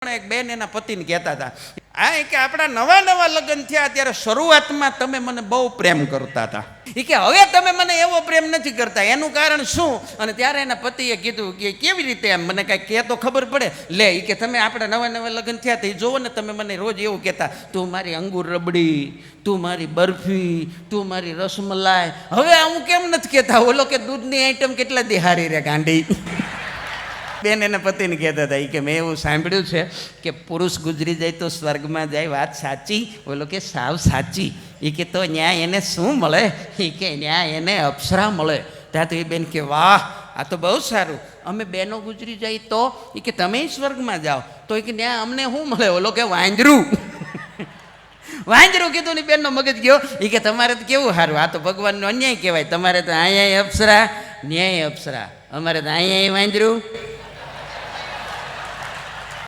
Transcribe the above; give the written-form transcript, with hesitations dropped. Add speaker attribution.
Speaker 1: એક બેન એના પતિને કહેતા હતા, આ કે આપણા નવા નવા લગ્ન થયા ત્યારે શરૂઆતમાં તમે મને બહુ પ્રેમ કરતા હતા, એ કે હવે તમે મને એવો પ્રેમ નથી કરતા, એનું કારણ શું? અને ત્યારે એના પતિએ કીધું કે કેવી રીતે એમ, મને કાંઈ કહે તો ખબર પડે. લે, એ કે તમે આપણા નવા નવા લગ્ન થયા તો જોવો ને, તમે મને રોજ એવું કહેતા, તું મારી અંગૂર રબડી, તું મારી બરફી, તું મારી રસમલાઈ. હવે હું કેમ નથી કહેતા? ઓલો કે દૂધની આઈટમ કેટલા દી હારી રે ગાંડી. બેન એના પતિને કહેતા હતા, કે મેં એવું સાંભળ્યું છે કે પુરુષ ગુજરી જાય તો સ્વર્ગમાં જાય, વાત સાચી? બોલો કે સાવ સાચી. એ કે તો ન્યાય એને શું મળે? એ કે ન્યાય એને અપ્સરા મળે. ત્યાં તો એ બેન કે વાહ, આ તો બહુ સારું. અમે બેનો ગુજરી જાય તો? એ કે તમે સ્વર્ગમાં જાઓ તો? એ કે ન્યાય અમને શું મળે? ઓલો કે વાંદરું. વાંદરું કીધું ને બેનનો મગજ ગયો. એ કે તમારે તો કેવું સારું, આ તો ભગવાનનો અન્યાય કહેવાય. તમારે તો અહીંયા અપ્સરા, ન્યાય અપ્સરા, અમારે તો અહીંયા વાંદરું.